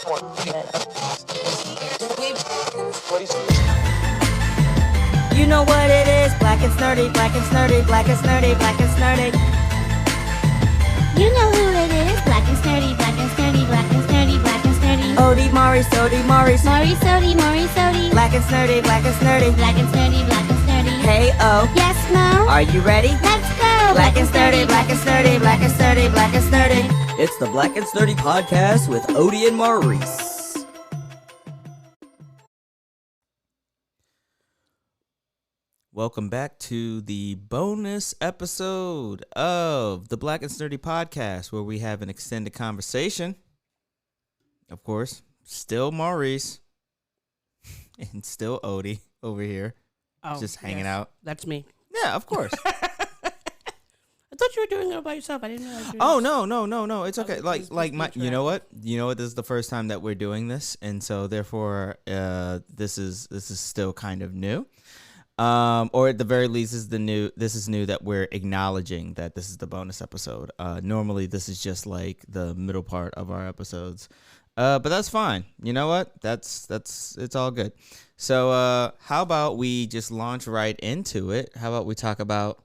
You know what it is, black and snurdy, black and snurdy, black and snurdy, black and snurdy. You know who it is, black and snurdy, black and snurdy, black and snurdy, black and snurdy. Odie, Mari, Sodi, Maurice. Maury Sodi, Maury Sodi. Black and snurdy, black and snurdy. Black and snurdy, black and snurdy. Hey, oh. Yes, Mo? Are you ready? Let's go! Black and snurdy, black and snurdy, black and snurdy, black and snurdy. It's the Black and Sturdy Podcast with Odie and Maurice. Welcome back to the bonus episode of the Black and Sturdy Podcast, where we have an extended conversation. Of course, still Maurice and still Odie over here, just hanging out. That's me. Yeah, of course. I thought you were doing it by yourself. I didn't know. Oh no! It's okay. You know what? This is the first time that we're doing this, and so therefore, this is still kind of new. Or at the very least, this is new that we're acknowledging that this is the bonus episode. Normally this is just like the middle part of our episodes. But that's fine. You know what? It's all good. So, how about we just launch right into it? How about we talk about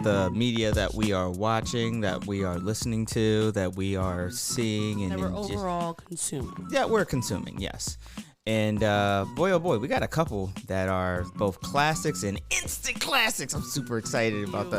the media that we are watching, that we are listening to, that we are seeing, and that we're overall consuming. Yeah, we're consuming, yes. And boy, oh boy, we got a couple that are both classics and instant classics. I'm super excited about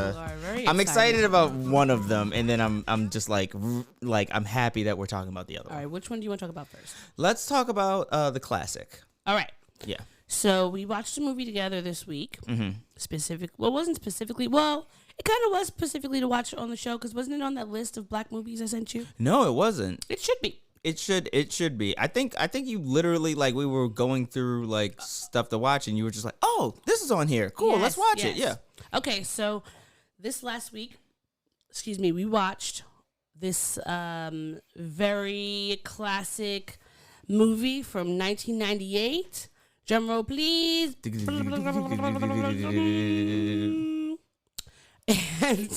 I'm excited about one of them, and then I'm just like I'm happy that we're talking about the other one. All right, which one do you want to talk about first? Let's talk about the classic. All right. Yeah. So we watched a movie together this week. Mm-hmm. It wasn't specifically. Well, it kind of was specifically to watch on the show, because wasn't it on that list of black movies I sent you? No, it wasn't. It should be. It should be. I think you literally, like, we were going through like stuff to watch, and you were just like, "Oh, this is on here. Cool, yes, let's watch it." yes. Yeah. Okay, so this last week, we watched this very classic movie from 1998. Drum roll, please. And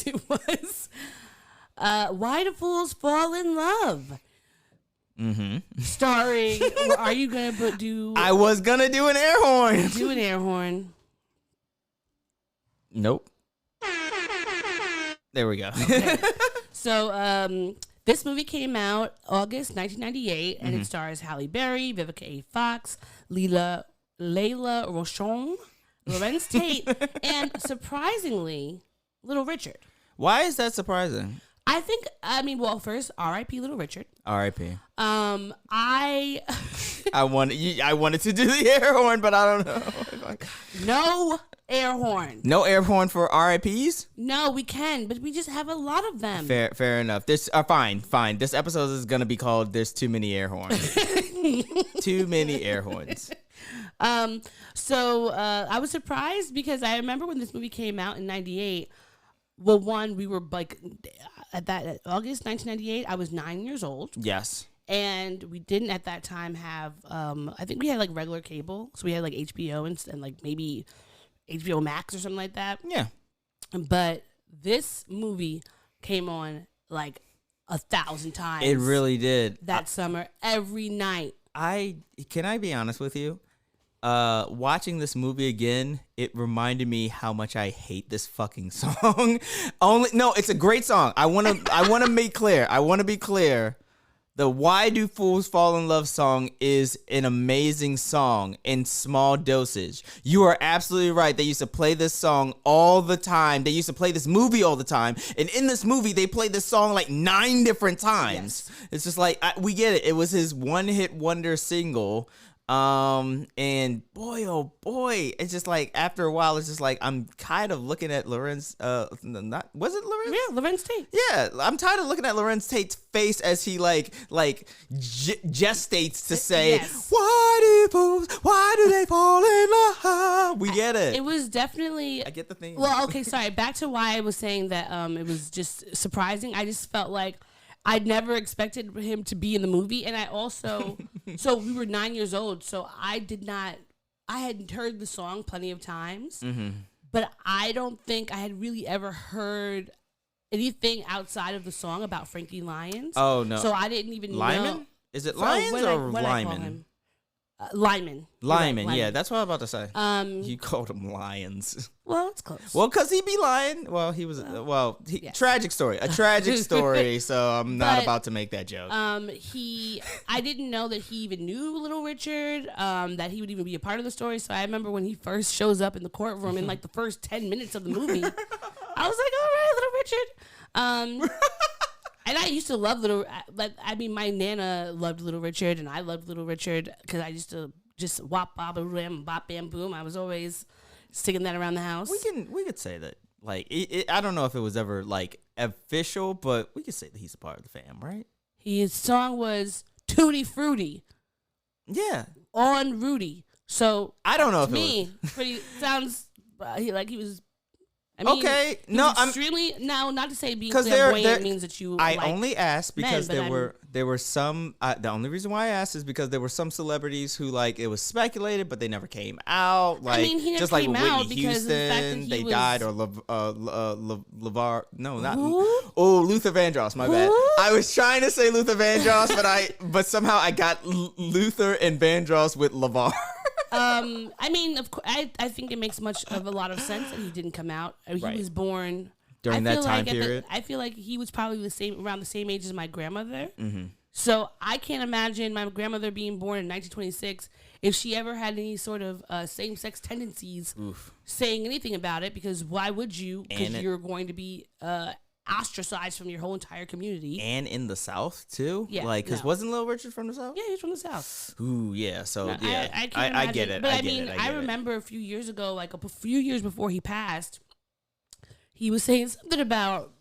it was Why Do Fools Fall in Love? Mm-hmm. Starring, are you going to do... I was going to do an air horn. Do an air horn. Nope. There we go. Okay. So, this movie came out August 1998, and it stars Halle Berry, Vivica A. Fox, Layla Rochon, Lorenz Tate, and surprisingly, Little Richard. Why is that surprising? First, R.I.P. Little Richard. R.I.P. I wanted to do the air horn, but I don't know. No air horn. No air horn for R.I.P.s? No, we can, but we just have a lot of them. Fair enough. This fine. This episode is gonna be called "There's Too Many Air Horns." Too many air horns. So I was surprised, because I remember when this movie came out in 98. Well, we were like at August 1998. I was 9 years old. Yes. And we didn't at that time have. I think we had like regular cable, so we had like HBO and like maybe HBO Max or something like that. Yeah. But this movie came on like 1,000 times. It really did. That summer, every night. Can I be honest with you? Watching this movie again, it reminded me how much I hate this fucking song. It's a great song. I want to make clear. I want to be clear. The Why Do Fools Fall in Love song is an amazing song in small dosage. You are absolutely right. They used to play this song all the time. They used to play this movie all the time. And in this movie, they played this song like 9 different times. Yes. It's just like, we get it. It was his one-hit wonder single. And boy, oh boy, it's just like, after a while, it's just like, I'm kind of looking at Lorenz, was it Lorenz? Yeah, Lorenz Tate. Yeah, I'm tired of looking at Lorenz Tate's face as he gestates to say, yes. Why do they fall in love? We get it. It was definitely, I get the thing. Well, okay, sorry, back to why I was saying that, it was just surprising. I just felt like I'd never expected him to be in the movie. And I also, so we were 9 years old, so I had heard the song plenty of times, but I don't think I had really ever heard anything outside of the song about Frankie Lyons. Oh no. So I didn't even Lyman? know. Is it So Lyons what or did I call Lyman? him? Lyman. You're Lyman, right, yeah, that's what I was about to say. You Um, called him Lions. well, it's close. Well, because he be lying. Well, he was, yes. tragic story. A tragic story, so I'm not But, about to make that joke. I didn't know that he even knew Little Richard, that he would even be a part of the story. So I remember when he first shows up in the courtroom in like the first 10 minutes of the movie, I was like, all right, Little Richard. And I used to love my Nana loved Little Richard, and I loved Little Richard because I used to just wop, bop, ram, bop, bam, boom. I was always singing that around the house. We could say that. Like, I don't know if it was ever like official, but we could say that he's a part of the fam, right? His song was Tutti Frutti Yeah. on Rudy. So I don't know to if me, pretty sounds like he was. I mean, okay. he No, was I'm extremely not to say being 'cause flamboyant means that you. I like only asked because men, but there were some. The only reason why I asked is because there were some celebrities who like it was speculated, but they never came out. Like mean, he never just like came Whitney out because of the fact that Houston, he they was- died, or LeVar. No, not Who? Luther Vandross. My bad. Who? I was trying to say Luther Vandross, but somehow I got Luther and Vandross with LeVar. I mean, of course, I think it makes a lot of sense that he didn't come out. He Right. was born During I that feel time like period. I feel like he was probably around the same age as my grandmother. Mm-hmm. So I can't imagine my grandmother being born in 1926 if she ever had any sort of same-sex tendencies saying anything about it, because why would you? Because you're going to be ostracized from your whole entire community. And in the South too. Yeah, Like, because no. wasn't Lil Richard from the South? Yeah, he's from the South. Ooh, yeah. So No, yeah, I can't I imagine. get it. But I I get mean, it. I remember a few years ago, like a few years before he passed, he was saying something about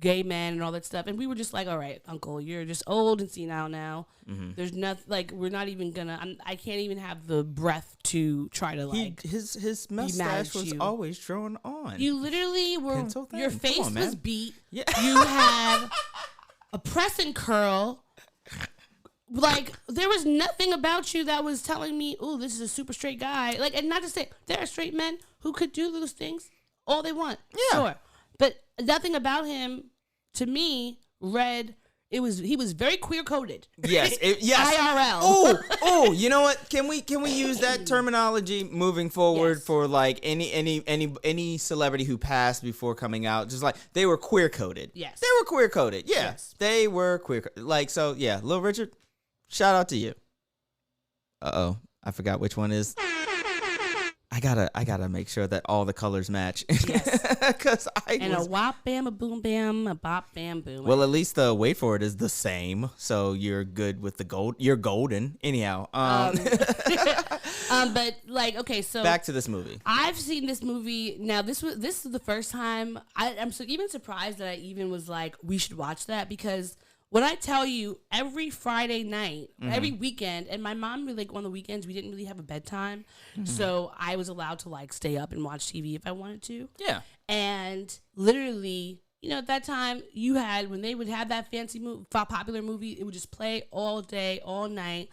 gay men and all that stuff, and we were just like, all right, uncle, you're just old and senile now. Mm-hmm. There's nothing, like, we're not even gonna, I can't even have the breath to try to, like, His mad mustache at was you. always drawn on. you literally were, Pencil thin. your Come face on, was man. beat. Yeah. You had a press and curl. Like, there was nothing about you that was telling me, oh, this is a super straight guy. Like, and not to say, there are straight men who could do those things all they want. Yeah. Sure. But nothing about him, to me, he was very queer coded. Yes, yes. IRL. Oh, you know what? Can we use that terminology moving forward Yes. for like any celebrity who passed before coming out? Just like they were queer coded. Yes. They were queer coded. Yeah. Yes. They were queer. Like, so yeah, Lil Richard, shout out to you. I forgot which one is. I gotta make sure that all the colors match. Yes. Cause And a wop bam, a boom bam, a bop bam boom. well, at least the wait for it is the same, so you're good with the gold. You're golden, anyhow. But like, okay, so Back to this movie. I've seen this movie now. This is the first time I'm even surprised that I even was like, we should watch that, because when I tell you every Friday night, every weekend, and my mom really, like, on the weekends we didn't really have a bedtime, so I was allowed to like stay up and watch TV if I wanted to. Yeah. And literally, you know, at that time, when they would have that fancy popular movie, it would just play all day, all night.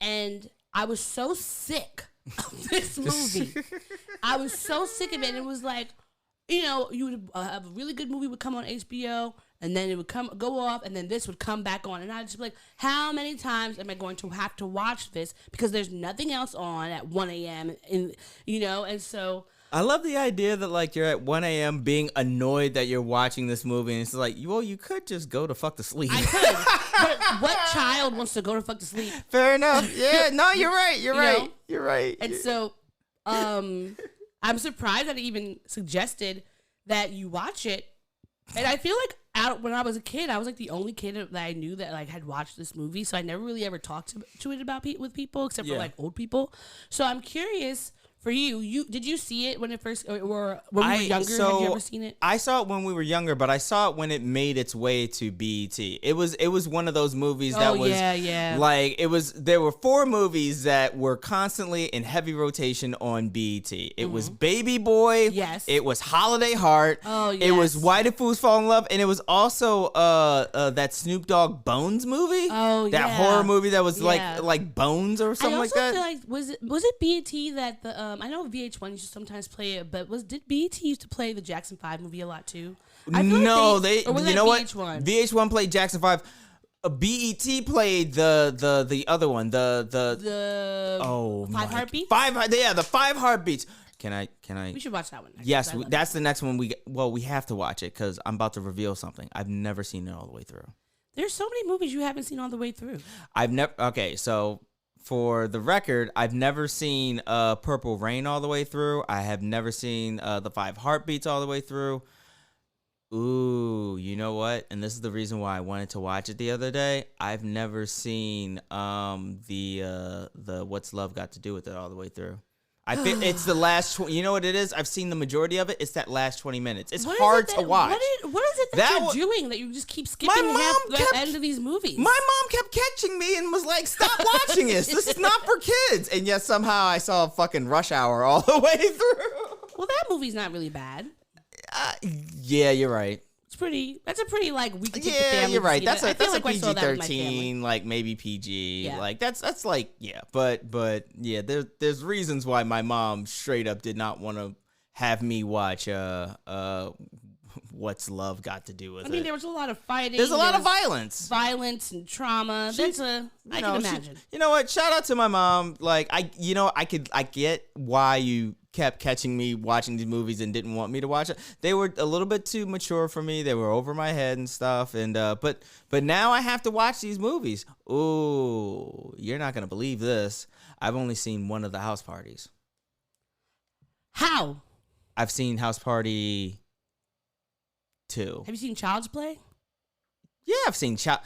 And I was so sick of this movie. I was so sick of it. And it was like, you know, you would have a really good movie would come on HBO, and then it would go off, and then this would come back on. And I'd just be like, how many times am I going to have to watch this? Because there's nothing else on at 1 a.m. And so... I love the idea that like you're at 1 a.m. being annoyed that you're watching this movie, and it's like, well, you could just go to fuck to sleep. I could. But what child wants to go to fuck to sleep? Fair enough. Yeah, no, you're right. You're You right. know? You're right. And so, I'm surprised that it even suggested that you watch it. And I feel like when I was a kid, I was like the only kid that I knew that like had watched this movie. So I never really ever talked to it about with people, except for like old people. So I'm curious. For you, did you see it when it first, or when we were younger? Had you ever seen it? I saw it when we were younger, but I saw it when it made its way to BET. It was one of those movies that was like there were 4 movies that were constantly in heavy rotation on BET. It was Baby Boy. Yes. It was Holiday Heart. Oh, It was yes. Why Did Fools Fall in Love? And it was also that Snoop Dogg Bones movie. Oh, that yeah. horror movie that was Yeah. like Bones or something I like also that. feel like was it BET that the I know VH1 used to sometimes play it, but did BET used to play the Jackson 5 movie a lot too? I feel No, like or was you that know what? VH1? VH1 played Jackson 5. BET played the other one. The Oh, Five my- Heartbeats? The 5 Heartbeats. Can I? We should watch that one. Next, Yes, 'cause I love that's that. the next one. We have to watch it because I'm about to reveal something. I've never seen it all the way through. There's so many movies you haven't seen all the way through. I've never. Okay, so for the record, I've never seen Purple Rain all the way through. I have never seen the 5 Heartbeats all the way through. Ooh, you know what? And this is the reason why I wanted to watch it the other day. I've never seen the What's Love Got to Do with It all the way through. I think it's the last. You know what it is? I've seen the majority of it. It's that last 20 minutes. It's hard to watch. What is it that you're doing that you just keep skipping the end of these movies? My mom kept catching me and was like, "Stop watching this. This is not for kids." And yet somehow I saw fucking Rush Hour all the way through. Well, that movie's not really bad. Yeah, you're right. That's a pretty like we can take the Yeah, family you're to right. see That's that. a I feel like I saw that with my family. PG-13, like maybe PG. Yeah. Like that's like yeah, but yeah, there's reasons why my mom straight up did not want to have me watch What's Love Got to Do with It. I mean, there was a lot of fighting. There's a lot of violence and trauma. I can imagine. You know what? Shout out to my mom. Like I get why you kept catching me watching these movies and didn't want me to watch it. They were a little bit too mature for me. They were over my head and stuff. And but now I have to watch these movies. Ooh, you're not gonna believe this. I've only seen one of the House Parties. How? I've seen House Party 2. Have you seen Child's Play? Yeah, I've seen What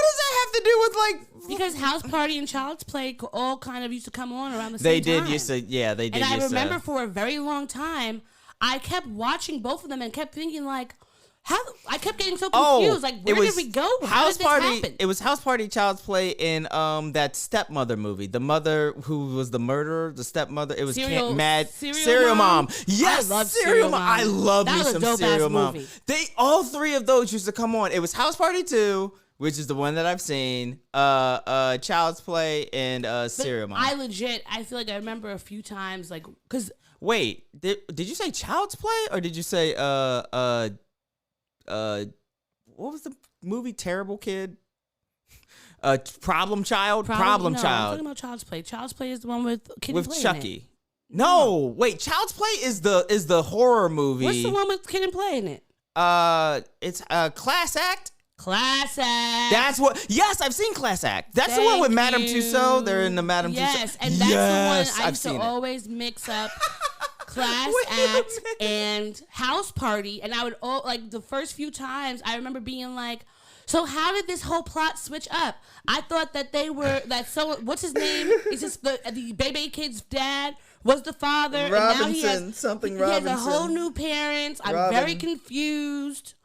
does that have to do with like? Because House Party and Child's Play all kind of used to come on around the same They time. did used to, yeah, they did. And I remember for a very long time, I kept watching both of them and kept thinking like, how? I kept getting so confused. Like, where did we go? How did this happen? It was House Party, Child's Play in that stepmother movie. The mother who was the murderer, the stepmother. It was Serial Mom. Yes, I love Serial Mom. I love that me was some a dope-ass Serial Mom. movie. All three of those used to come on. It was House Party 2. Which is the one that I've seen, Child's Play, and Serial Mom. I feel like I remember a few times, like, because... Wait, did you say Child's Play, or did you say, what was the movie, Terrible Kid? Problem Child? Problem no, Child. I'm talking about Child's Play. Child's Play is the one with Kid and Play in Chucky. it. No, wait, Child's Play is the horror movie. What's the one with Kid and Play in it? It's Class Act. Class Act. That's what. Yes, I've seen Class Act. That's the one with Madame Tussauds. They're in the Madame Tussauds. Yes, and that's the one I used to always mix up. Class Act and House Party, and I would like the first few times I remember being like, so how did this whole plot switch up? I thought that what's his name? It's just the baby kid's dad was the father, Robinson, and now he has a whole new parents. I'm very confused.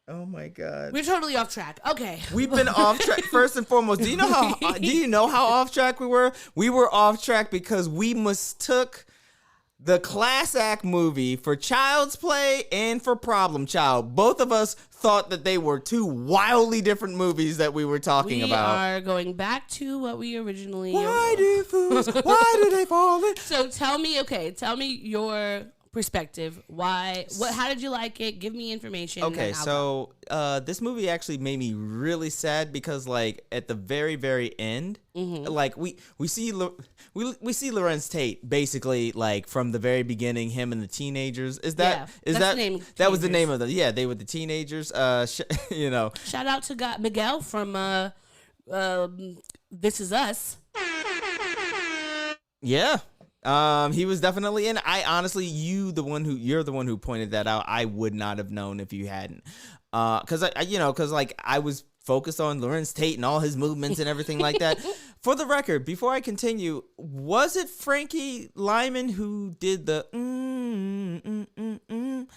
Oh my God. We're totally off track. Okay. We've been off track. First and foremost, do you know how off track we were? We were off track because we mistook the Class Act movie for Child's Play and for Problem Child. Both of us thought that they were two wildly different movies that we were talking about. We are going back to what we originally... Why do they fall in? So tell me your perspective. How did you like it? Give me information. Okay, so this movie actually made me really sad because like at the very, very end, like we see Lorenz Tate basically like from the very beginning, him and the teenagers. That was the name of they were the teenagers. You know. Shout out to Miguel from This Is Us. Yeah. He was definitely in. I honestly, you're the one who pointed that out. I would not have known if you hadn't. Cause I was focused on Lorenz Tate and all his movements and everything like that. For the record, before I continue, was it Frankie Lyman who did the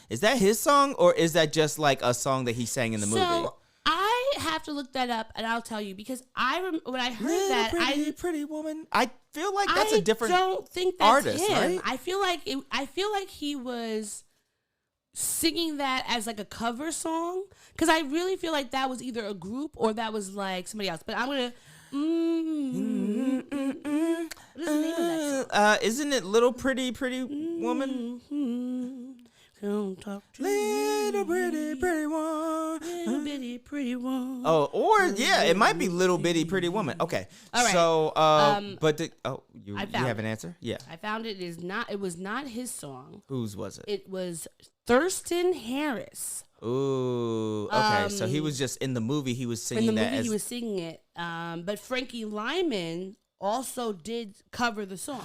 Is that his song or is that just like a song that he sang in the movie? I have to look that up, and I'll tell you because when I heard that, pretty woman. I feel like that's a different. I don't think that's artist, him. right? I feel like he was singing that as like a cover song because I really feel like that was either a group or that was like somebody else. But I'm gonna. What is the name of that song? Isn't it Little Pretty Woman? Don't talk to Little me. pretty one. Little bitty pretty one. Oh, or yeah, it might be little bitty pretty woman. Okay. All right. So, but you I found have it. an answer? Yeah. I found it is not. It was not his song. Whose was it? It was Thurston Harris. Ooh. Okay. So he was just in the movie. He was singing In the that movie, as he was singing it. But Frankie Lyman also did cover the song.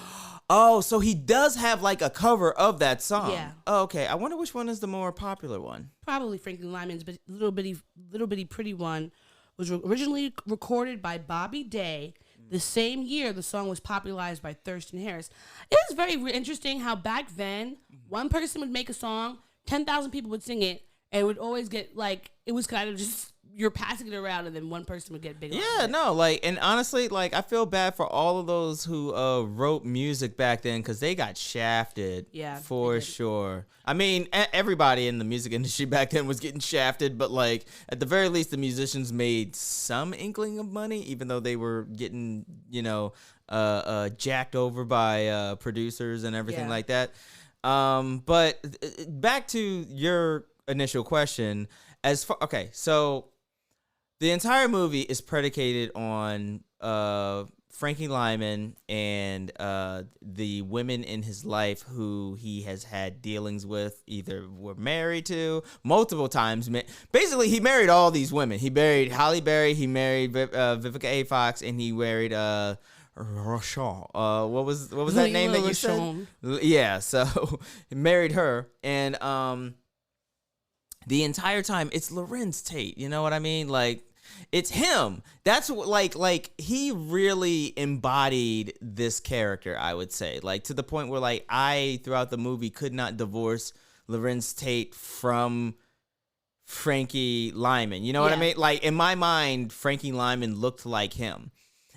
Oh, so he does have like a cover of that song. Yeah. Oh, okay. I wonder which one is the more popular one. Probably Frankie Lyman's, but Little Bitty Pretty One was originally recorded by Bobby Day. The same year, the song was popularized by Thurston Harris. It is very interesting how back then, one person would make a song, 10,000 people would sing it, and it would always get like, it was kind of just, you're passing it around, and then one person would get big. Yeah, no, like, and honestly, like, I feel bad for all of those who wrote music back then because they got shafted. Yeah, for they did. sure. I mean, everybody in the music industry back then was getting shafted, but like, at the very least, the musicians made some inkling of money, even though they were getting, jacked over by producers and everything Yeah. like that. But back to your initial question, so the entire movie is predicated on Frankie Lyman and the women in his life who he has had dealings with, either were married to multiple times. Basically, he married all these women. He married Halle Berry, he married Vivica A. Fox, and he married Rochon. What was that name that you said? Yeah, so he married her, and the entire time it's Lorenz Tate. You know what I mean? Like, it's him. That's what, like he really embodied this character, I would say. Like, to the point where, like, I, throughout the movie, could not divorce Lorenz Tate from Frankie Lyman. You know what I mean? Like, in my mind, Frankie Lyman looked like him.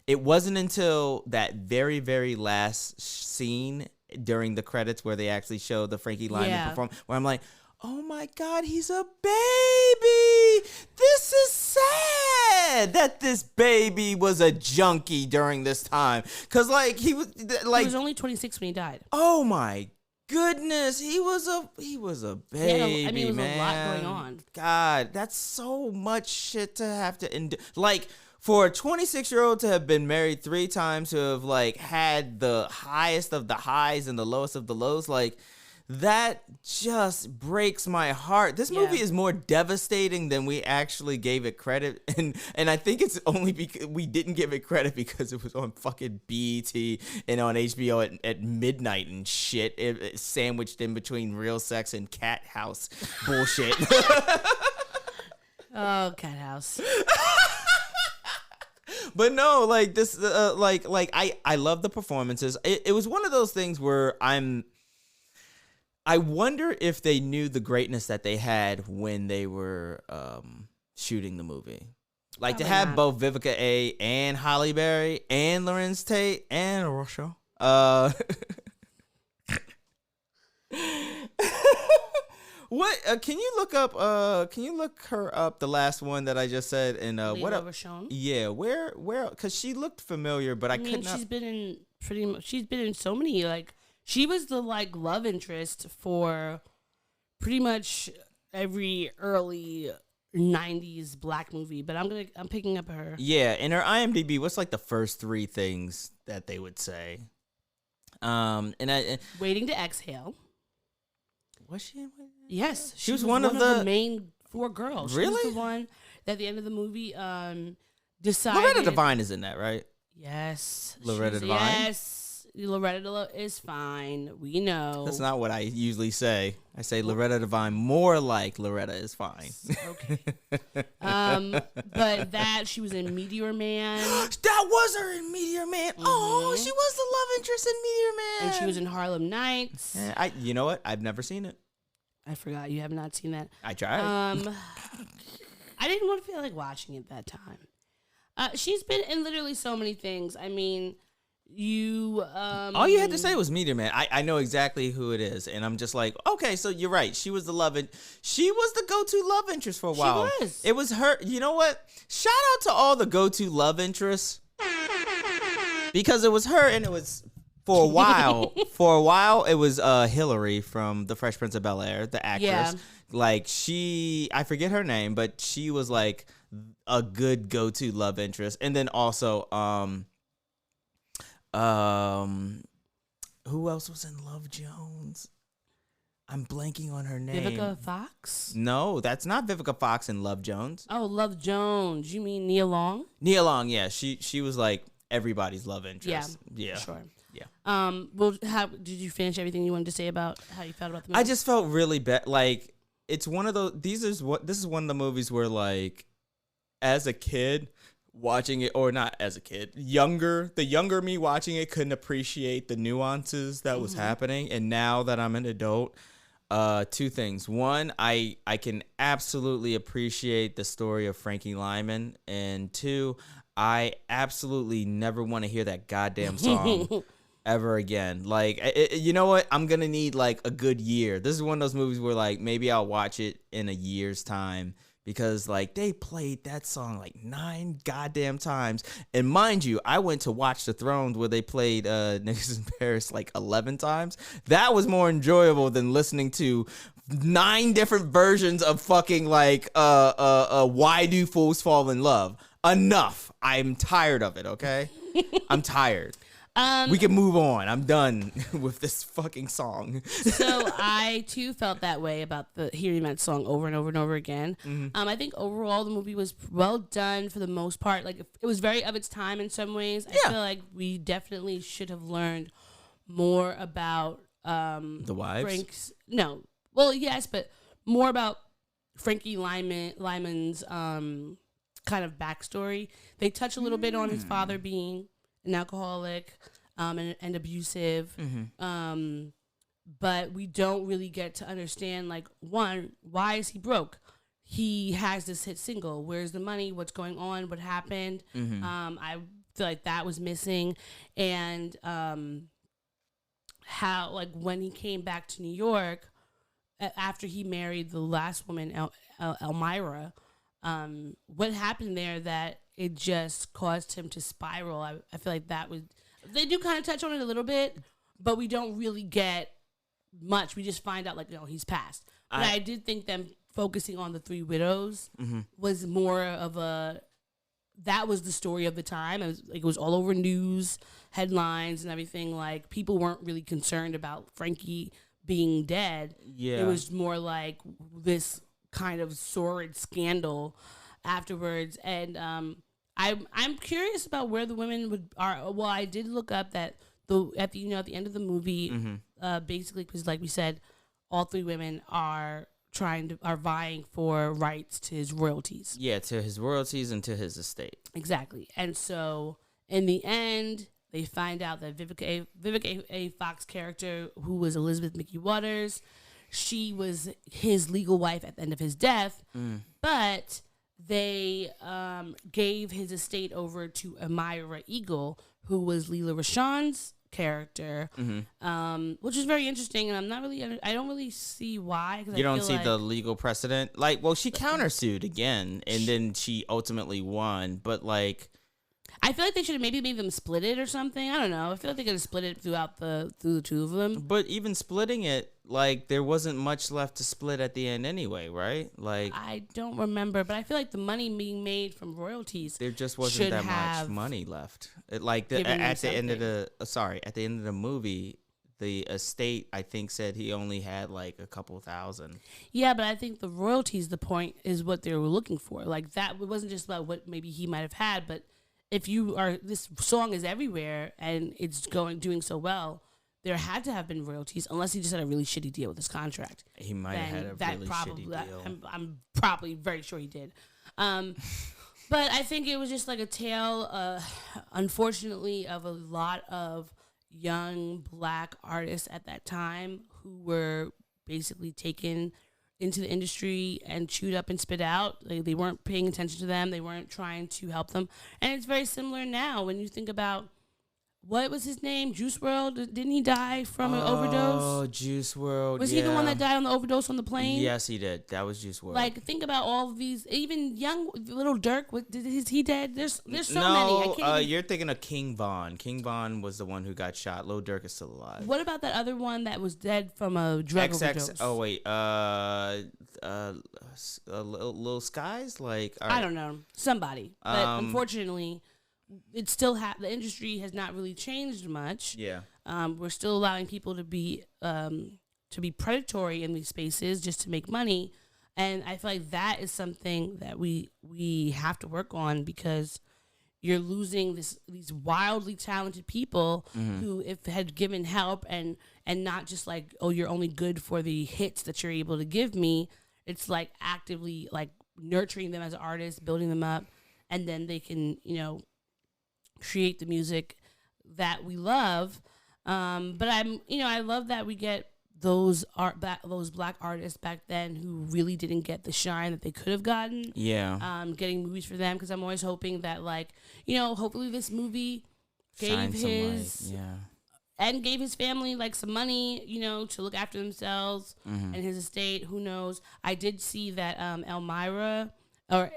It wasn't until that very, very last scene during the credits where they actually show the Frankie Lyman perform, where I'm like, oh my God, he's a baby. This is sad that this baby was a junkie during this time. Cause like he was only 26 when he died. Oh my goodness, he was a baby. It was man. a lot going on. God, that's so much shit to have to endure. Like, for a 26-year-old to have been married 3 times, to have like had the highest of the highs and the lowest of the lows, like, that just breaks my heart. This movie is more devastating than we actually gave it credit, and I think it's only because we didn't give it credit because it was on fucking BET and on HBO at midnight and shit, it sandwiched in between Real Sex and Cat House bullshit. Oh, Cat House. But no, like this, I love the performances. It was one of those things where I wonder if they knew the greatness that they had when they were shooting the movie. Like, Probably to have not. both Vivica A. and Halle Berry and Lorenz Tate and Rochon. What can you look up? Can you look her up? The last one that I just said, and what up? Rochon? Yeah, where? Because she looked familiar, but I could not. She's been in she's been in so many, like, she was the like love interest for pretty much every early 90s black movie, but I'm picking up her. Yeah, in her IMDb, what's like the first 3 things that they would say? Waiting to Exhale. Was she in? Yes, She was one of the main 4 girls. Really? She was the one that at the end of the movie decided. Loretta Devine is in that, right? Yes. Loretta She's- Devine? Yes. Loretta is fine. We know. That's not what I usually say. I say Loretta Devine more like Loretta is fine. Okay. But that she was in Meteor Man. That was her in Meteor Man. Oh, she was the love interest in Meteor Man. And she was in Harlem Nights. You know what? I've never seen it. I forgot you have not seen that. I tried. I didn't want to feel like watching it that time. She's been in literally so many things. I mean, all you had to say was Meteor Man. I know exactly who it is, and I'm just like, okay, so you're right. She was the she was the go-to love interest for a while. She was. It was her. You know what? Shout out to all the go-to love interests, because it was her, and it was For a while, it was Hillary from The Fresh Prince of Bel-Air, the actress. Yeah. Like I forget her name, but she was like a good go-to love interest. And then also, who else was in Love Jones? I'm blanking on her name. Vivica Fox? No, that's not Vivica Fox in Love Jones. Oh, Love Jones. You mean Nia Long? Nia Long, yeah. She was like everybody's love interest. Yeah. Sure. Yeah. Well, how did you finish everything you wanted to say about how you felt about the movie? I just felt really bad. Like, it's one of those. This is one of the movies where, like, as a kid watching it, or not as a kid, the younger me watching it couldn't appreciate the nuances that was happening. And now that I'm an adult, two things. One, I can absolutely appreciate the story of Frankie Lyman, and two, I absolutely never want to hear that goddamn song ever again. Like, you know what? I'm gonna need like a good year. This is one of those movies where like maybe I'll watch it in a year's time, because like they played that song like 9 goddamn times. And mind you, I went to watch The Throne where they played Niggas in Paris like 11 times. That was more enjoyable than listening to 9 different versions of fucking like Why Do Fools Fall in Love. Enough. I'm tired of it, okay? I'm tired. We can move on. I'm done with this fucking song. So I too felt that way about hearing that song over and over and over again. I think overall the movie was well done for the most part. Like, it was very of its time in some ways. I feel like we definitely should have learned more about The wives? Well, yes, but more about Frankie Lyman's kind of backstory. They touch a little bit on his father being an alcoholic and abusive. But we don't really get to understand, like, one, why is he broke? He has this hit single. Where's the money? What's going on? What happened? I feel like that was missing. And how, like, when he came back to New York, after he married the last woman, Elmira, what happened there that it just caused him to spiral. I feel like that was, they do kind of touch on it a little bit, but we don't really get much. We just find out, like, he's passed. But I did think them focusing on the 3 widows was more of that was the story of the time. It was all over news headlines and everything. Like, people weren't really concerned about Frankie being dead. Yeah. It was more like this kind of sordid scandal afterwards. And I'm curious about where the women are. Well, I did look up that at the end of the movie, basically, because like we said, all 3 women are vying for rights to his royalties. Yeah, to his royalties and to his estate. Exactly. And so in the end, they find out that Vivica A. Fox character, who was Elizabeth Mickey Waters, she was his legal wife at the end of his death, but they gave his estate over to Amira Eagle, who was Leela Rashawn's character, which is very interesting. And I don't really see why. You don't see the legal precedent? Like, well, she countersued again, and then she ultimately won, but like, I feel like they should have maybe made them split it or something. I don't know. I feel like they could have split it through the 2 of them. But even splitting it, like, there wasn't much left to split at the end anyway, right? Like, I don't remember, but I feel like the money being made from royalties, there just wasn't that much money left. At the end of the movie, the estate, I think, said he only had like a couple thousand. Yeah, but I think the royalties, the point is what they were looking for. Like, that, it wasn't just about what maybe he might have had, but if this song is everywhere and it's doing so well, there had to have been royalties, unless he just had a really shitty deal with his contract. He might have had a really shitty deal. I'm probably very sure he did. But I think it was just like a tale, unfortunately, of a lot of young Black artists at that time who were basically taken into the industry and chewed up and spit out. They weren't paying attention to them. They weren't trying to help them. And it's very similar now when you think about what was his name? Juice World. Didn't he die from an overdose? Oh, Juice World. Was he the one that died on the overdose on the plane? Yes, he did. That was Juice World. Like, think about all of these. Even young little Dirk. Is he dead? There's so many. I can't even... You're thinking of King Von. King Von was the one who got shot. Lil Durk is still alive. What about that other one that was dead from a drug overdose? Oh wait. Lil Skies. Like I don't know. Somebody. But unfortunately, it's still the industry has not really changed much. Yeah. We're still allowing people to be predatory in these spaces just to make money, and I feel like that is something that we have to work on, because you're losing these wildly talented people who, if had given help and not just like, oh, you're only good for the hits that you're able to give me. It's like actively like nurturing them as artists, building them up, and then they can create the music that we love. But I love that we get those black artists back then who really didn't get the shine that they could have gotten. Yeah. Getting movies for them, because I'm always hoping that, like, hopefully this movie gave his family like some money, to look after themselves and his estate. Who knows? I did see that Elmira or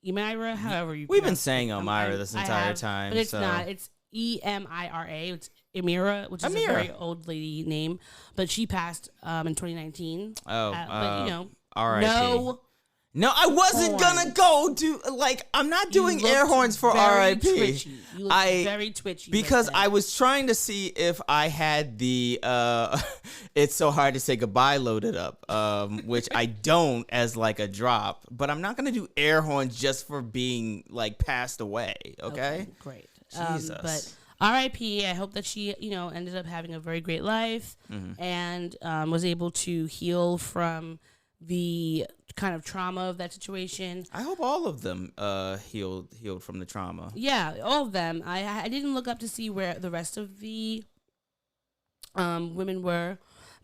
Emira, however you. We've been saying Elmira this entire time, but it's not. It's Emira. It's Emira, which is a very old lady name, but she passed in 2019. Oh, but R.I.P. No, I wasn't gonna go to I'm not doing air horns for R.I.P. You look very twitchy because I was trying to see if I had the "It's So Hard to Say Goodbye" loaded up, which I don't, as like a drop. But I'm not gonna do air horns just for being like passed away. Okay, great. Jesus. But R.I.P. I hope that she ended up having a very great life and was able to heal from the kind of trauma of that situation. I hope all of them healed from the trauma. Yeah, all of them. I didn't look up to see where the rest of the women were,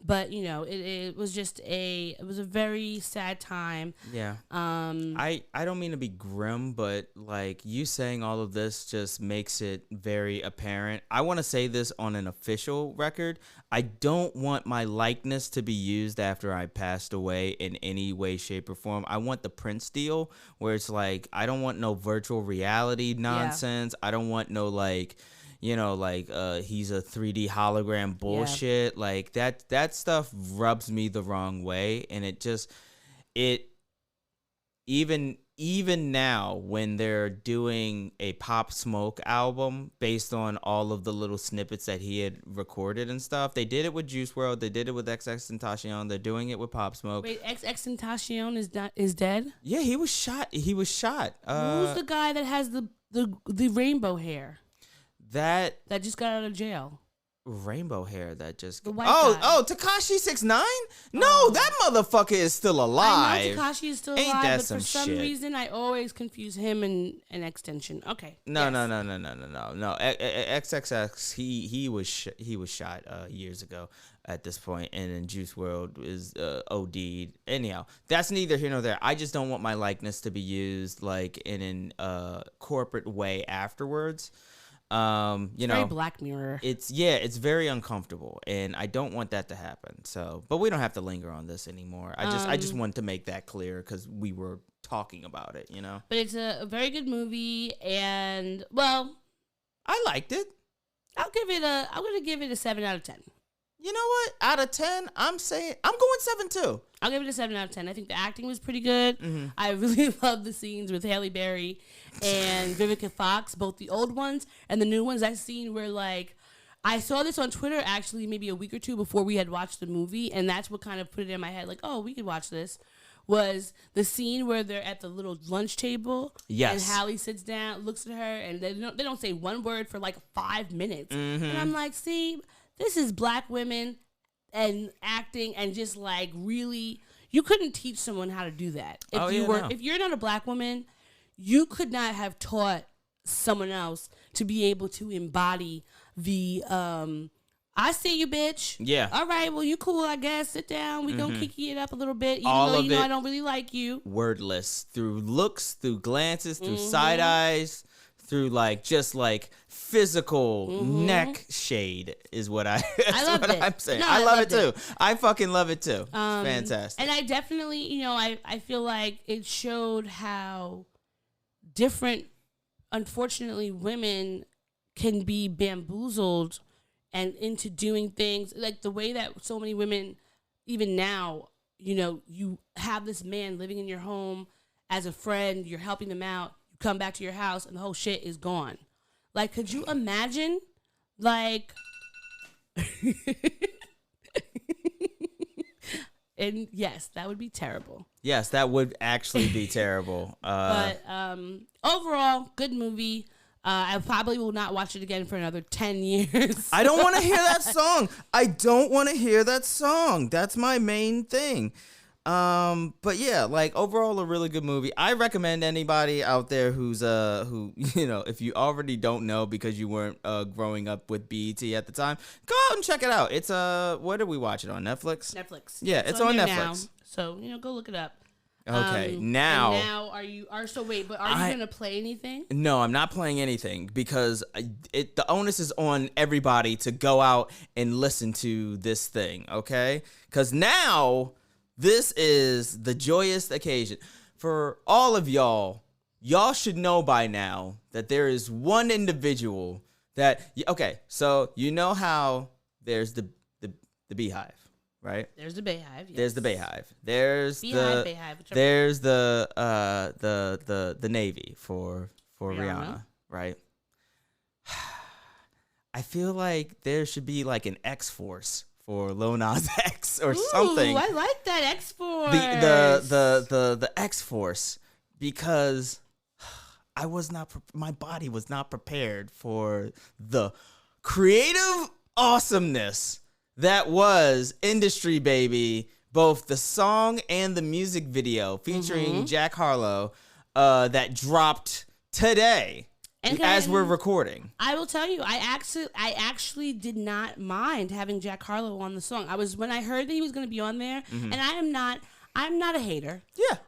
but it was just a very sad time. Yeah. I don't mean to be grim, but like you saying all of this just makes it very apparent. I want to say this on an official record. I don't want my likeness to be used after I passed away in any way, shape, or form. I want the Prince deal where it's like, I don't want no virtual reality nonsense. Yeah. I don't want no he's a 3D hologram bullshit. Yeah. Like that stuff rubs me the wrong way. And even now when they're doing a Pop Smoke album based on all of the little snippets that he had recorded and stuff, they did it with Juice WRLD, they did it with XXXTentacion, they're doing it with Pop Smoke. Wait, XXXTentacion is dead? Yeah, he was shot. Who's the guy that has the rainbow hair? That just got out of jail. Rainbow hair that just... The white guy. Tekashi 6ix9ine? No, that motherfucker is still alive. I know Tekashi is still Ain't alive, that but for some shit? reason I always confuse him and Extension. Okay. No. XXX, he was shot years ago at this point, and then Juice WRLD is OD'd. Anyhow, that's neither here nor there. I just don't want my likeness to be used like in a corporate way afterwards. Very Black Mirror. It's very uncomfortable, and I don't want that to happen. So, but we don't have to linger on this anymore. I just wanted to make that clear because we were talking about it, But it's a very good movie, and well, I liked it. I'm gonna give it a 7 out of 10. You know what? Out of 10, I'm going 7 too. I'll give it a 7 out of 10. I think the acting was pretty good. Mm-hmm. I really love the scenes with Halle Berry and Vivica Fox, both the old ones and the new ones. That scene where, like, I saw this on Twitter actually maybe a week or two before we had watched the movie, and that's what kind of put it in my head, like, oh, we could watch this, was the scene where they're at the little lunch table. Yes. And Halle sits down, looks at her, and they don't say one word for, like, 5 minutes. Mm-hmm. And I'm like, see, this is Black women and acting, and just like really, you couldn't teach someone how to do that. If you're not a Black woman, you could not have taught someone else to be able to embody the I see you, bitch. Yeah. All right, well, you cool, I guess. Sit down. We gonna kiki it up a little bit, even though I don't really like you. Wordless, through looks, through glances, through side eyes, through like just like physical neck shade is what I love what it. I'm saying. No, I love loved it too. I fucking love it too. It's fantastic. And I definitely, I feel like it showed how different, unfortunately, women can be bamboozled and into doing things like the way that so many women, even now, you have this man living in your home as a friend, you're helping them out, you come back to your house and the whole shit is gone. Like, could you imagine, like, and yes, that would be terrible. Yes, that would actually be terrible. But overall, good movie. I probably will not watch it again for another 10 years. I don't want to hear that song. I don't want to hear that song. That's my main thing. But yeah, like overall a really good movie. I recommend anybody out there who's who if you already don't know because you weren't growing up with BET at the time, go out and check it out. It's where did we watch it on? Netflix? Netflix. Yeah, it's on there Netflix. now. So, go look it up. Okay, And now now are you gonna play anything? No, I'm not playing anything because the onus is on everybody to go out and listen to this thing, okay? Because now this is the joyous occasion for all of y'all. Y'all should know by now that there is one individual that so you know how there's the Beehive. Right. There's the Beehive. Yes. There's the Beehive. There's Beehive, the Beehive, whichever. there's the Navy for Rihanna, right? I feel like there should be like an X Force for Lil Nas X or something. I like that X Force. The X Force, because my body was not prepared for the creative awesomeness that was Industry Baby, both the song and the music video featuring Jack Harlow that dropped today as we're recording. I will tell you, I actually did not mind having Jack Harlow on the song. When I heard that he was going to be on there, and I'm not a hater. Yeah.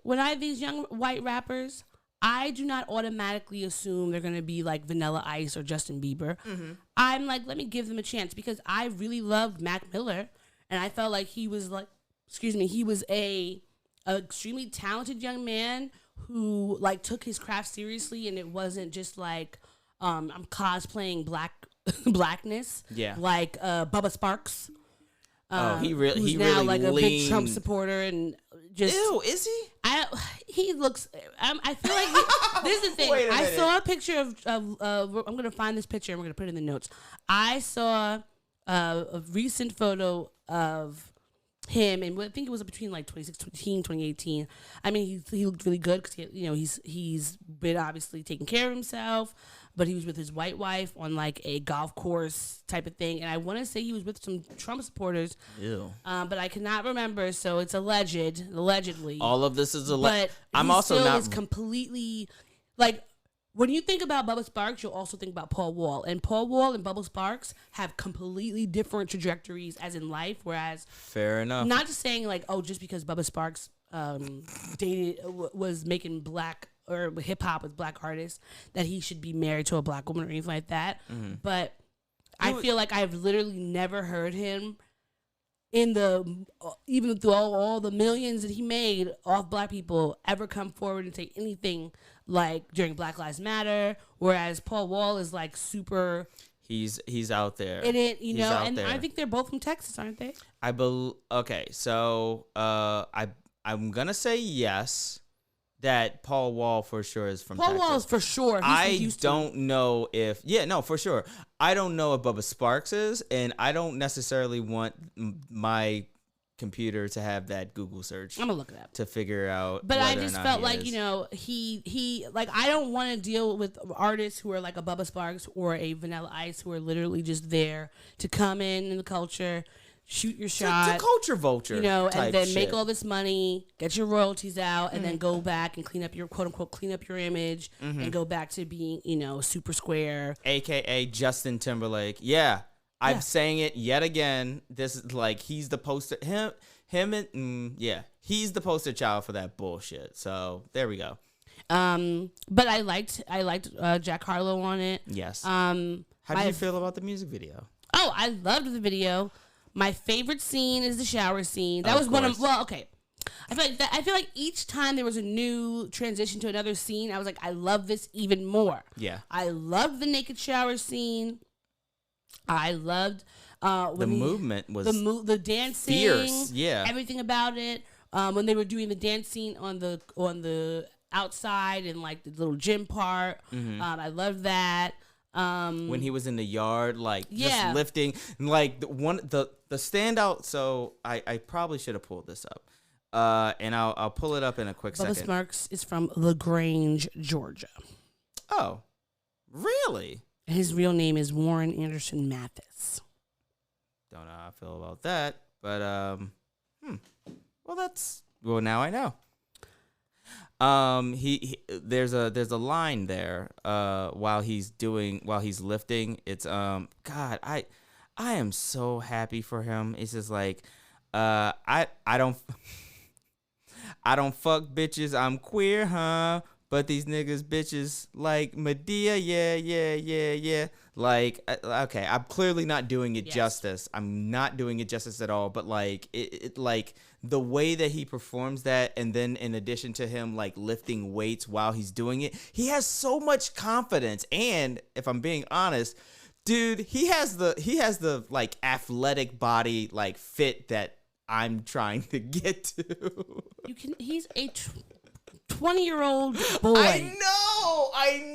When I have these young white rappers, I do not automatically assume they're going to be like Vanilla Ice or Justin Bieber. I'm like, let me give them a chance because I really loved Mac Miller, and I felt like he was a extremely talented young man who like took his craft seriously, and it wasn't just like I'm cosplaying blackness. Yeah. Like Bubba Sparks. He really like a big leaned. Trump supporter and just. Ew, is he? He looks. I feel like this is the thing. Wait a I minute. saw a picture of. I'm gonna find this picture and we're gonna put it in the notes. I saw a recent photo of him, and I think it was between like 2016, 2018. I mean, he looked really good because he's been obviously taking care of himself, but he was with his white wife on like a golf course type of thing, and I want to say he was with some Trump supporters. Ew. But I cannot remember, so it's allegedly. All of this is But I'm he also still not is completely like. When you think about Bubba Sparks, you'll also think about Paul Wall. And Paul Wall and Bubba Sparks have completely different trajectories as in life. Whereas, fair enough. not just saying like, oh, just because Bubba Sparks was making black or hip hop with black artists, that he should be married to a black woman or anything like that. But I feel like I've literally never heard him even through all the millions that he made off black people ever come forward and say anything like during Black Lives Matter, whereas Paul Wall is like super. He's out there. In it, He's out and there. I think they're both from Texas, aren't they? Okay, so I'm gonna say yes. That Paul Wall for sure is from Paul Texas. Wall is for sure. He's from Houston. Don't know if for sure. I don't know if Bubba Sparks is, and I don't necessarily want my computer to have that Google search. I'm gonna look it up to figure out. But I whether or just not felt he like is. he like I don't want to deal with artists who are like a Bubba Sparks or a Vanilla Ice who are literally just there to come in the culture, shoot your shot, It's a culture vulture, type and then shit. make all this money, get your royalties out, and then go back and clean up your quote unquote image and go back to being super square, AKA Justin Timberlake. Yeah. I'm saying it yet again. This is like he's the poster. He's the poster child for that bullshit. So there we go. But I liked Jack Harlow on it. Yes. How did you feel about the music video? Oh, I loved the video. My favorite scene is the shower scene. That was one of okay. I feel like each time there was a new transition to another scene, I was like, I love this even more. Yeah. I loved the naked shower scene. I loved the movement was the dancing, fierce. Yeah. Everything about it. When they were doing the dance scene on the outside and like the little gym part. I loved that. When he was in the yard, like just lifting, like the standout. So I probably should have pulled this up. And I'll pull it up in a quick second. Bubba Sparks is from LaGrange, Georgia. Oh, really? His real name is Warren Anderson Mathis. Don't know how I feel about that, but well now I know. There's a line there while he's lifting. It's God, I am so happy for him. It's just like I don't fuck bitches, I'm queer, huh? But these niggas bitches like Medea, yeah. Like, okay, I'm clearly not doing it justice. I'm not doing it justice at all. But like, it like the way that he performs that, and then in addition to him like lifting weights while he's doing it, he has so much confidence. And if I'm being honest, dude, he has the like athletic body like fit that I'm trying to get to. He's a 20-year-old boy. I know.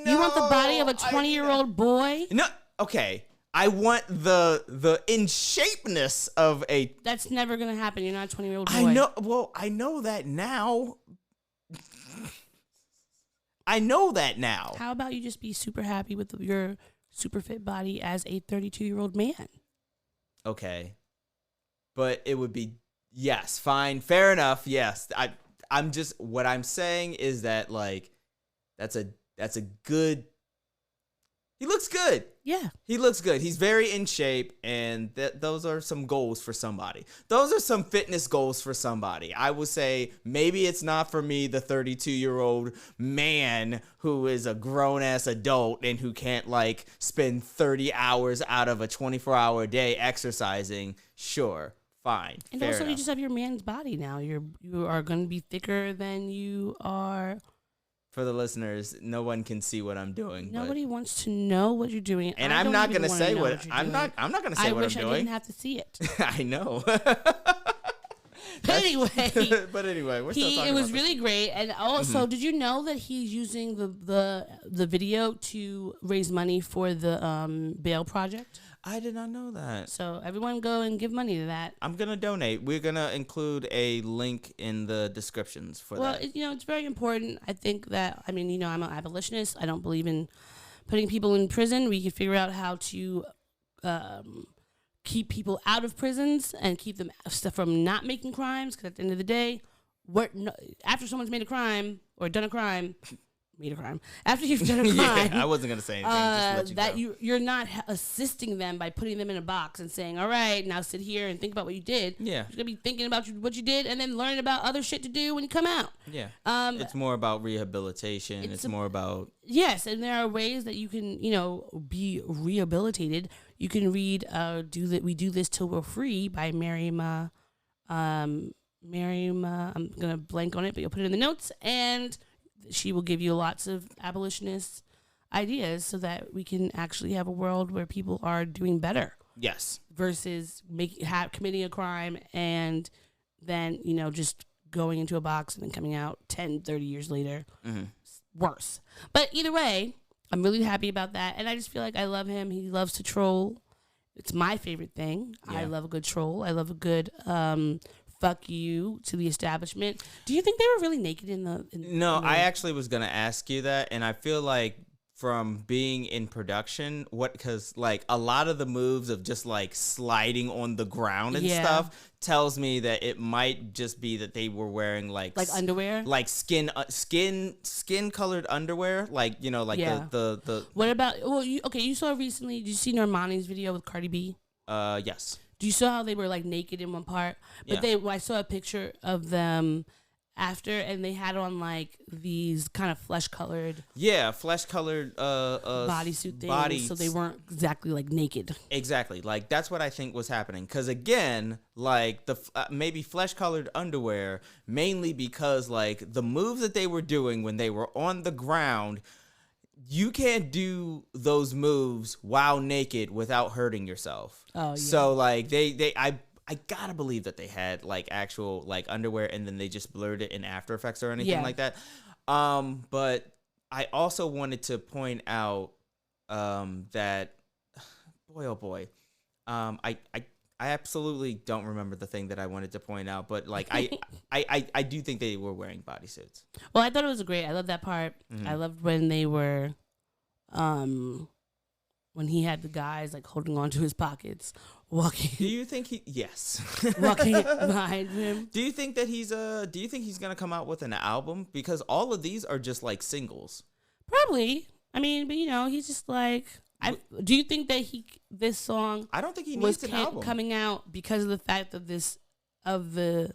You want the body of a 20-year-old boy? No, okay. I want the in shapeness of a. That's never gonna happen. You're not a 20-year-old boy. I know. Well, I know that now. How about you just be super happy with your super fit body as a 32-year-old man? Okay, but it would be fine, fair enough. Yes, I'm just what I'm saying is that like that's a good. He looks good. Yeah. He looks good. He's very in shape, and those are some goals for somebody. Those are some fitness goals for somebody. I would say maybe it's not for me, the 32-year-old man who is a grown-ass adult and who can't, like, spend 30 hours out of a 24-hour day exercising. Sure, fine, and fair also, enough. you just have your man's body now. You are going to be thicker than you are. For the listeners, no one can see what I'm doing. Nobody wants to know what you're doing. And I'm not going to say what I'm not going to say what I'm doing. I wish I didn't have to see it. I know. But anyway, we're still talking it was about really great. And also, did you know that he's using the video to raise money for the Bail Project? I did not know that. So everyone go and give money to that. I'm going to donate. We're going to include a link in the descriptions for that. Well, it's very important. I think that, I'm an abolitionist. I don't believe in putting people in prison. We can figure out how to keep people out of prisons and keep them from not making crimes. Because at the end of the day, after someone's made a crime or done a crime, after you've done a crime, I wasn't gonna say anything. Just let you that go. you're not assisting them by putting them in a box and saying, "All right, now sit here and think about what you did." Yeah, you're gonna be thinking about what you did, and then learn about other shit to do when you come out. Yeah, it's more about rehabilitation. It's more about and there are ways that you can, be rehabilitated. You can read "We Do This Till We're Free" by Miriam. I'm gonna blank on it, but you'll put it in the notes and. She will give you lots of abolitionist ideas so that we can actually have a world where people are doing better. Yes. Versus committing a crime and then, just going into a box and then coming out 10, 30 years later. Mm-hmm. Worse. But either way, I'm really happy about that. And I just feel like I love him. He loves to troll. It's my favorite thing. Yeah. I love a good troll. I love a good... fuck you to the establishment. Do you think they were really naked in the... I actually was going to ask you that, and I feel like from being in production, because like a lot of the moves of just like sliding on the ground and stuff tells me that it might just be that they were wearing like underwear, like skin colored underwear, like the What about you saw recently? Did you see Normani's video with Cardi B? Yes. Do you saw how they were like naked in one part? But I saw a picture of them after, and they had on like these kind of flesh-colored flesh-colored bodysuit things, so they weren't exactly like naked. Exactly, like that's what I think was happening. Because again, like the maybe flesh-colored underwear, mainly because like the moves that they were doing when they were on the ground, you can't do those moves while naked without hurting yourself. Oh yeah. So like I gotta believe that they had like actual like underwear and then they just blurred it in After Effects or anything like that. But I also wanted to point out that boy oh boy, I absolutely don't remember the thing that I wanted to point out, but like I do think they were wearing bodysuits. Well, I thought it was great. I love that part. I loved when they were when he had the guys like holding on to his pockets, walking. Do you think yes. walking behind him? Do you think that do you think he's gonna come out with an album? Because all of these are just like singles. Probably. I mean, but you know, he's just like. Do you think that this song? I don't think he needs an album coming out because of the fact of the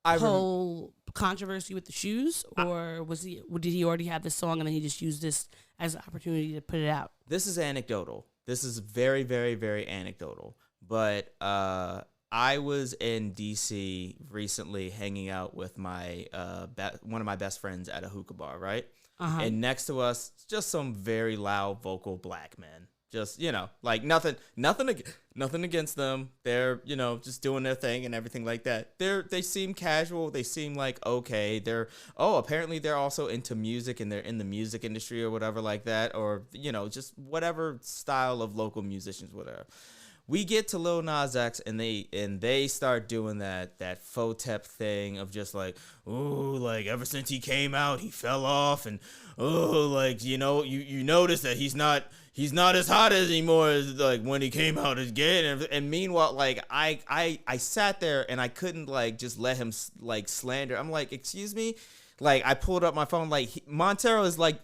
whole controversy with the shoes, or did he already have this song and then he just used this as an opportunity to put it out? This is anecdotal. This is very, very, very anecdotal. But I was in DC recently, hanging out with my one of my best friends at a hookah bar, right? And next to us, just some very loud vocal black men. Just, you know, like nothing against them. They're, you know, just doing their thing and everything like that. They seem casual. They seem like okay. Apparently they're also into music and they're in the music industry or whatever like that, or you know, just whatever style of local musicians, whatever. We get to Lil Nas X and they start doing that Photep thing of just like, oh, like ever since he came out, he fell off, and oh, like you know, you notice that he's not as hot as anymore as like when he came out again. And meanwhile, like I sat there and I couldn't like just let him like slander. I'm like, excuse me, like I pulled up my phone, like Montero is like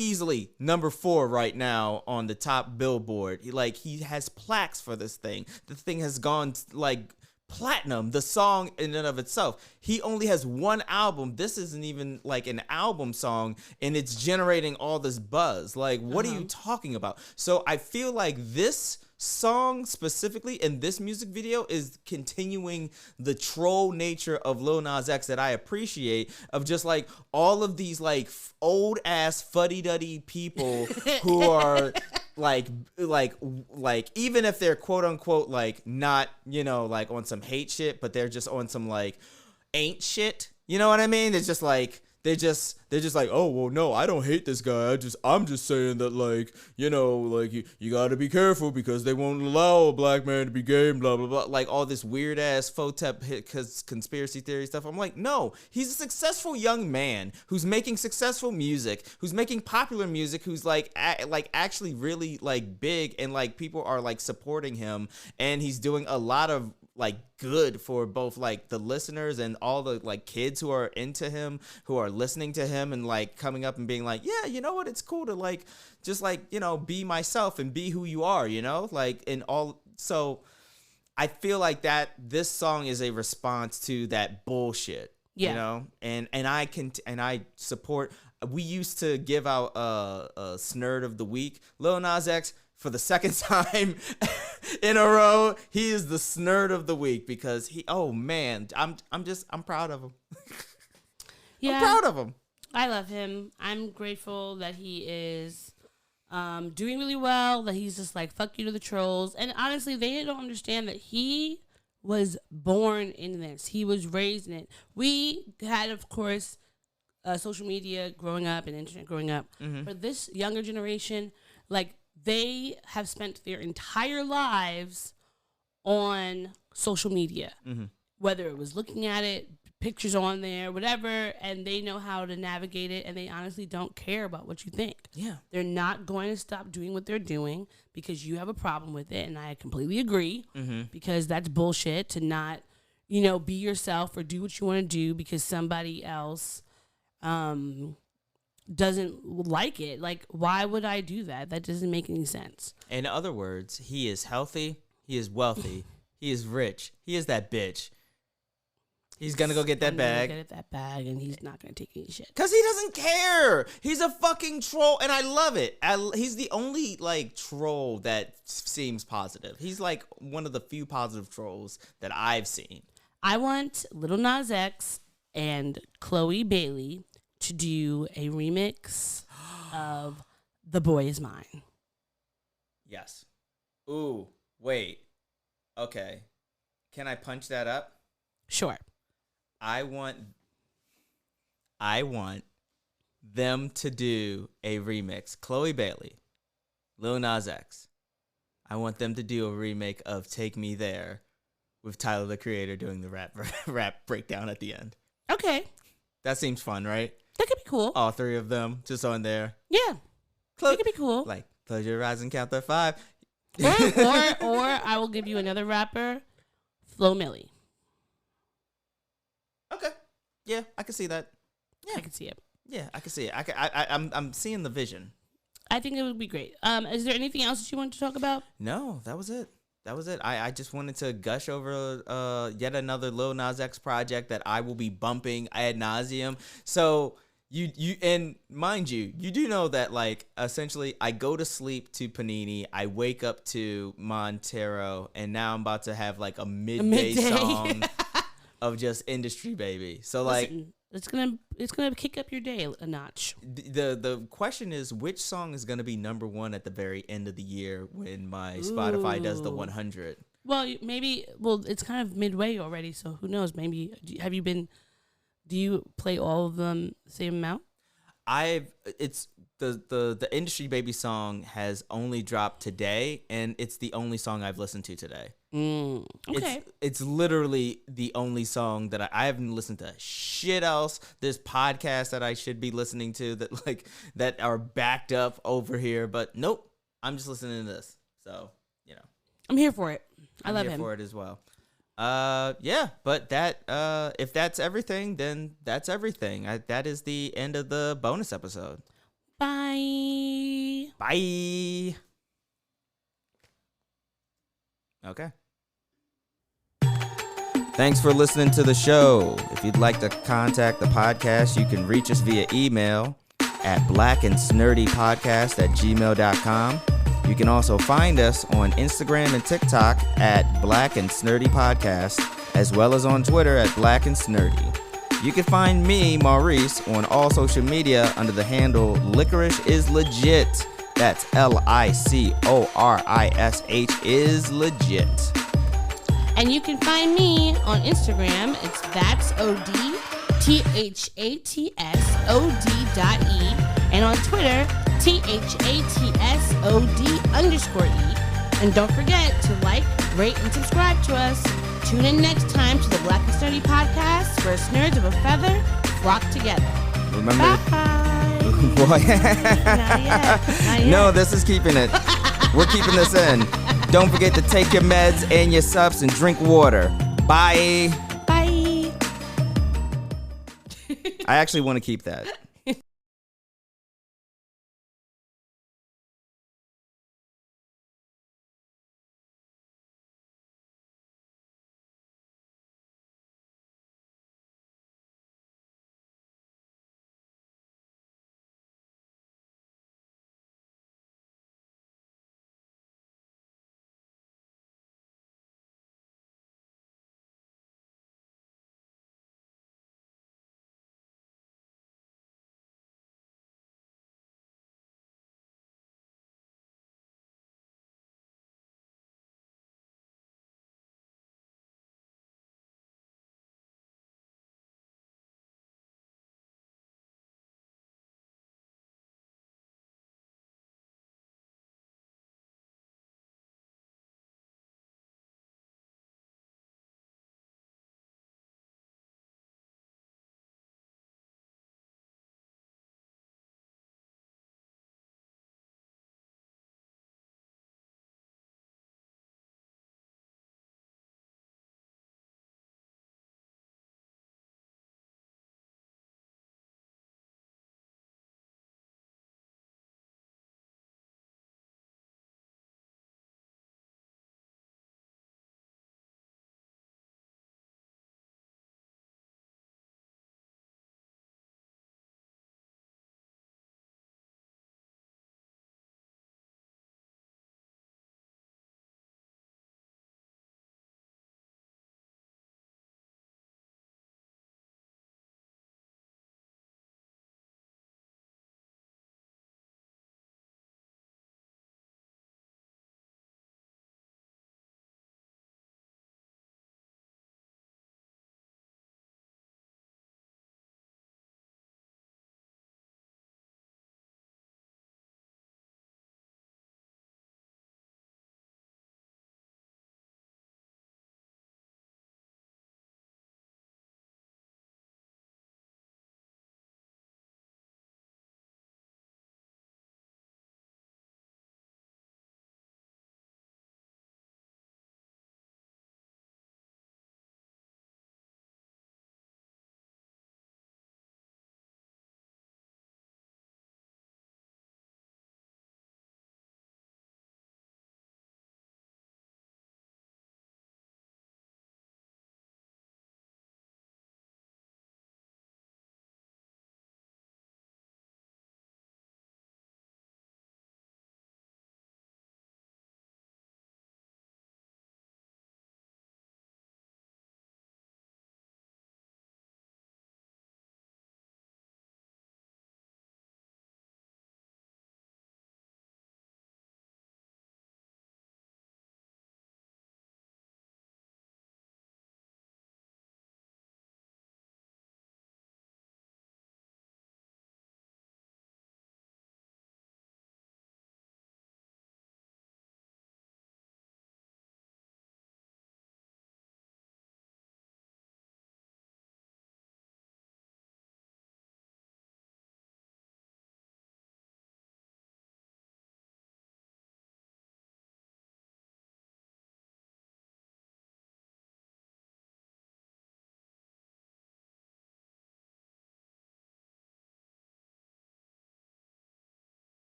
easily number 4 right now on the top Billboard. He has plaques for this thing. The thing has gone like platinum, the song in and of itself. He only has one album. This isn't even like an album song, and it's generating all this buzz. Like, what are you talking about? So I feel like this song specifically in this music video is continuing the troll nature of Lil Nas X that I appreciate, of just like all of these like old ass fuddy-duddy people who are like even if they're quote unquote like not, you know, like on some hate shit, but they're just on some like ain't shit, you know what I mean? It's just like they're just like, oh well, no, I don't hate this guy. I'm just saying that, like, you know, like you got to be careful because they won't allow a black man to be gay and blah blah blah, like all this weird ass Photep conspiracy theory stuff. I'm like, no, he's a successful young man who's making successful music, who's making popular music, who's like actually really like big, and like people are like supporting him, and he's doing a lot of like good for both like the listeners and all the like kids who are into him, who are listening to him and like coming up and being like, yeah, you know what, it's cool to like just like, you know, be myself and be who you are, you know, like in all. So I feel like that this song is a response to that bullshit, you know, and I support. We used to give out a Snerd of the Week. Lil Nas X, for the second time in a row, he is the Snerd of the Week because I'm proud of him. Yeah, I'm proud of him. I love him. I'm grateful that he is doing really well, that he's just like, fuck you to the trolls. And honestly, they don't understand that he was born in this. He was raised in it. We had, of course, social media growing up and internet growing up. For this younger generation, like, they have spent their entire lives on social media, whether it was looking at it, pictures on there, whatever, and they know how to navigate it, and they honestly don't care about what you think. Yeah. They're not going to stop doing what they're doing because you have a problem with it, and I completely agree, because that's bullshit to not, you know, be yourself or do what you want to do because somebody else doesn't like it. Like, why would I do that? That doesn't make any sense. In other words, he is healthy, he is wealthy, he is rich, he is that bitch. He's gonna go get that bag. Get that bag, and he's not gonna take any shit. Cause he doesn't care. He's a fucking troll, and I love it. He's the only like troll that seems positive. He's like one of the few positive trolls that I've seen. I want Lil Nas X and Chloe Bailey to do a remix of "The Boy Is Mine." Yes. Ooh, wait. Okay. Can I punch that up? Sure. I want them to do a remix. Chloe Bailey, Lil Nas X. I want them to do a remake of "Take Me There" with Tyler the Creator doing the rap breakdown at the end. Okay. That seems fun, right? That could be cool. All three of them just on there. Yeah. That could be cool. Like, close your eyes and count to 5. Or I will give you another rapper, Flo Milli. Okay. Yeah, I can see that. Yeah, I can see it. Yeah, I can see it. I'm seeing the vision. I think it would be great. Is there anything else that you want to talk about? No, that was it. I just wanted to gush over yet another Lil Nas X project that I will be bumping ad nauseum. So you and mind you, you do know that like essentially I go to sleep to Panini, I wake up to Montero, and now I'm about to have like a midday. Song of just Industry Baby. So like listen, it's gonna kick up your day a notch. The question is, which song is gonna be number one at the very end of the year when my Spotify does the 100? Well, maybe. Well, it's kind of midway already, so who knows? Maybe do you play all of them the same amount? It's the Industry Baby song has only dropped today, and it's the only song I've listened to today. Okay. It's literally the only song that I haven't listened to shit else. There's podcasts that I should be listening to that are backed up over here, but nope, I'm just listening to this. So, I'm here for it. I love him. him For it as well. Yeah, but that if that's everything, then that's everything. That is the end of the bonus episode. Bye. Bye. Okay. Thanks for listening to the show. If you'd like to contact the podcast, you can reach us via email at blackandsnerdypodcast@gmail.com. You can also find us on Instagram and TikTok at Black and Snurdy Podcast, as well as on Twitter at Black and Snurdy. You can find me, Maurice, on all social media under the handle Licorice is Legit. That's LICORISH is legit. And you can find me on Instagram. It's that's OD THATSOD.E, and on Twitter THATSOD_E. And don't forget to like, rate, and subscribe to us. Tune in next time to the Black and Sturdy Podcast, where nerds of a feather flock together. Remember? Bye. Boy. Not yet. No, this is keeping it. We're keeping this in. Don't forget to take your meds and your subs and drink water. Bye. Bye. I actually want to keep that.